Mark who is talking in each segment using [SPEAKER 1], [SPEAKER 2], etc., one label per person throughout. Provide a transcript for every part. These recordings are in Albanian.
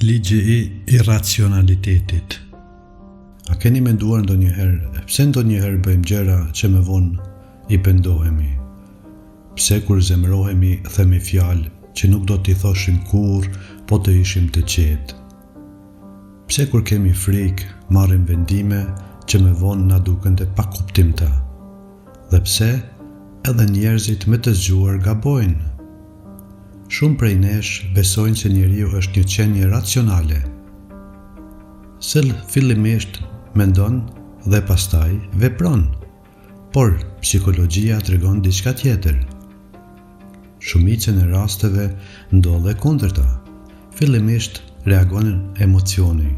[SPEAKER 1] Ligji I irracionalitetit. A keni menduar ndonjëherë pse ndonjëherë bëjmë gjëra që më vonë I pendohemi? Pse kur zemërohemi themi fjalë që nuk do t'i thoshim kurrë, po të ishim të qetë? Pse kur kemi frikë marrim vendime që më vonë na duken të pakuptimta? Dhe pse edhe njerëzit me të zgjuar gabojnë? Shumë prej nesh besojnë se njeriu është një qenie racionale. Se fillimisht mendon dhe pastaj vepron, por psikologjia tregon diçka tjetër. Shumicën e rasteve ndodhe kundërta. Fillimisht reagon emocioni,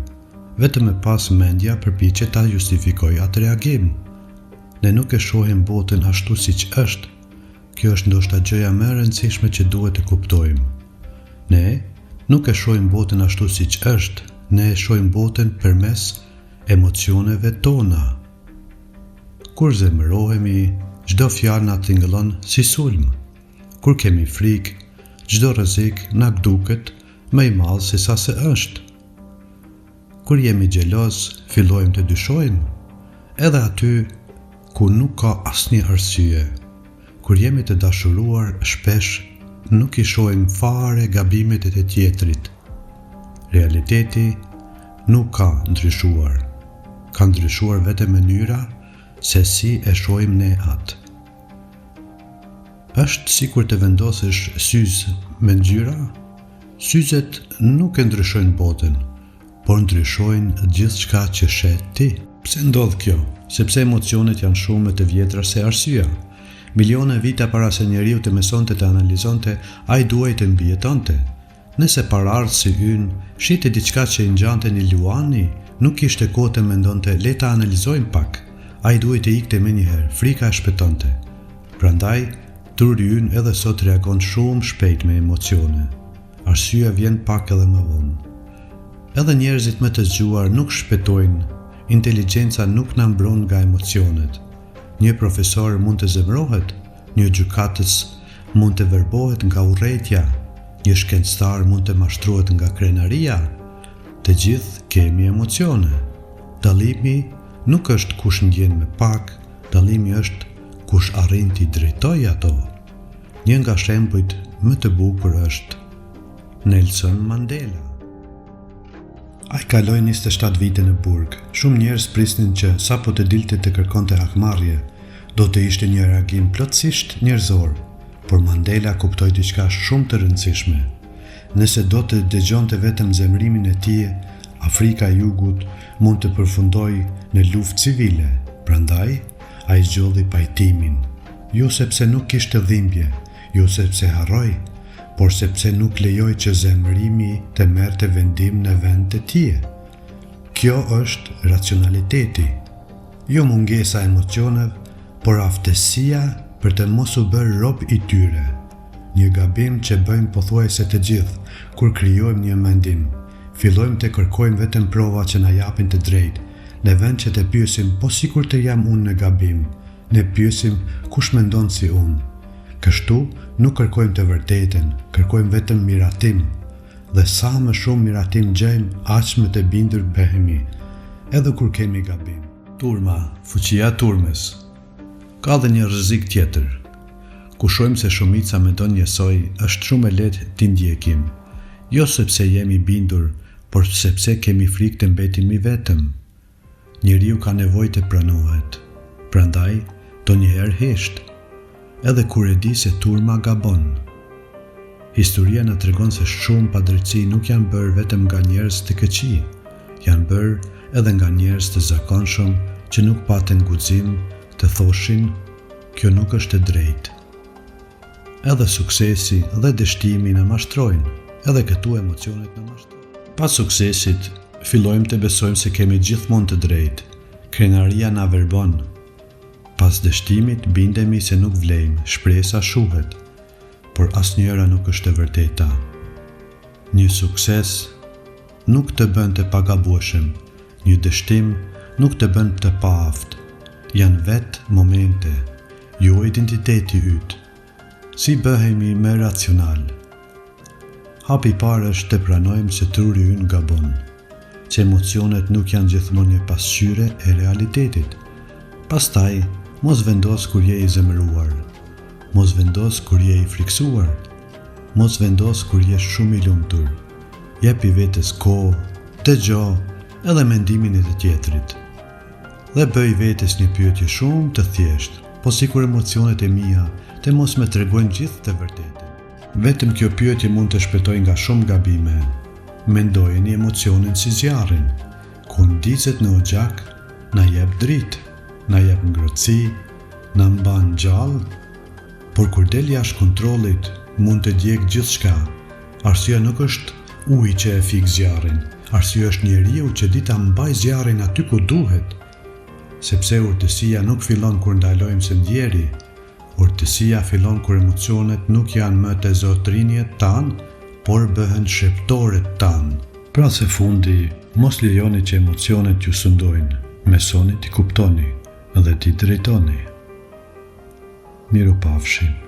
[SPEAKER 1] vetëm e pas mendja përpiqet ta justifikojë atë reagim. Ne nuk e shohim botën ashtu siç është. Kjo është ndoshta gjëja më e rëndësishme që duhet të kuptojmë. Ne nuk e shohim botën ashtu siç është, ne e shohim botën përmes emocioneve tona. Kur zemërohemi, çdo fjalë na tingëllon si sulm. Kur kemi frikë, çdo rrezik na duket më I madh se sa se është. Kur jemi xheloz, fillojmë të dyshojmë, edhe aty ku nuk ka asnjë arsye. Kur jemi të dashuruar, shpesh nuk I shohim fare gabimet e të tjetrit. Realiteti nuk ka ndryshuar. Ka ndryshuar vetëm mënyra se si e shohim ne atë. Është sikur të vendosësh syz me ngjyra? Syzet nuk e ndryshojnë botën, por ndryshojnë gjithçka që shet ti. Pse ndodh kjo? Sepse emocionet janë shumë të vjetra se arsyeja. Milione vite para se njeriu të mësonte të analizonte, ai duhej të mbijetonte. Nëse paraardhë si ynë shihte diçka që I ngjante një luani, nuk kishte kohë të mendonte, le ta analizojmë pak. Ai duhej të ikte menjëherë, frika e shpëtonte. Prandaj, truri ynë edhe sot reagon shumë shpejt me emocione. Arsyeja vjen pak edhe më vonë. Edhe njerëzit më të zgjuar nuk shpëtojnë, inteligjenca nuk na mbron nga emocionet. Një profesor mund të zemërohet, një gjykatës mund të verbohet nga urrejtja, një shkencëtar mund të mashtrohet nga krenaria. Të gjithë kemi emocione. Dallimi nuk është kush ndjen më pak, dallimi është kush arrin t'i drejtojë ato. Një nga shembujt më të bukur është Nelson Mandela. Ai kaloi 27 vite në burg. Shumë njerëz prisnin që sapo të dilte të kërkonte hakmarrje, do të ishte një reagim plotësisht njerëzor, por Mandela kuptoi diçka shumë të rëndësishme. Nëse do të dëgjonte vetëm zemrimin e tij, Afrika e Jugut mund të përfundojë në luftë civile. Prandaj, ai zgjodhi pajtimin, jo sepse nuk kishte dhimbje, jo sepse harroi, por sepse nuk lejoj që zemrimi të merrte vendim në vend të tij. Kjo është racionaliteti, jo mungesa e emocioneve, por aftësia për të mos u bërë rob I tyre. Një gabim që bëjmë pothuajse të gjithë kur krijojmë një mendim. Fillojmë të kërkojmë vetëm prova që na japin të drejtë, në vend që të pyesim po sikur të jam unë në gabim, ne pyesim kush mendon si unë. Kështu nuk kërkojmë të vërtetën, kërkojmë vetëm miratim. Dhe sa më shumë miratim gjejmë, aq më të bindur bëhemi, edhe kur kemi gabim. Turma, fuqia turmes. Ka dhe një rrezik tjetër. Ku shohim se shumica mendon njësoj, është shumë e lehtë t'i ndjekim. Jo sepse jemi bindur, por sepse kemi frikë të mbetemi vetëm. Njeriu ka nevojë të pranohet. Prandaj, ndonjëherë hesht. Edhe kur e di se turma gabon. Historia na tregon se shumë padrejtësi nuk janë bërë vetëm nga njerëz të këqij, janë bërë edhe nga njerëz të zakonshëm që nuk patën guxim të thoshin kjo nuk është e drejtë. Edhe suksesi dhe dështimi na mashtrojnë, edhe këtu emocionet na mashtrojnë. Pas suksesit, fillojmë të besojmë se kemi gjithmonë të drejtë. Krenaria na verbon. Pas dështimit bindemi se nuk vlejmë, shpresa shuhet, por asnjëra nuk është e vërteta. Një sukses nuk të bën të pagabueshëm, një dështim nuk të bën të paaft. Janë vetë momente, jo identiteti yt. Si bëhemi më racional? Hapi i parë është të pranojmë se truri ynë gabon, që emocionet nuk janë gjithmonë një pasqyre e realitetit. Pastaj, mos vendos kur je i zemëruar, mos vendos kur je i friksuar, mos vendos kur je shumë i lumtur. Jepi vetes kohë, dëgjo edhe mendimin e të tjetrit. Dhe bëj vetes një pyetje shumë të thjeshtë, po sikur emocionet e mia të mos me tregojnë gjithë të vërtetën. Vetëm kjo pyetje mund të shpëtojë nga shumë gabime. Mendojeni emocionin si zjarrin, ku ndicet në oxhak, na jep dritë, na jep ngrohtësi, na mban gjallë, por kur del jashtë kontrollit, mund të djeg gjithçka. Arsyeja nuk është uji që e fik zjarrin, arsyeja është njeriu që di ta mbaj zjarrin aty ku duhet. Sepse urtësia nuk fillon kur ndalojmë së ndjeri, urtësia fillon kur emocionet nuk janë më të zotrinjet tanë, por bëhen sheptoret tanë. Pra së fundi, mos lejoni që emocionet ju sundojnë, mesoni t'i kuptoni dhe t'i drejtoni. Mirupafshim.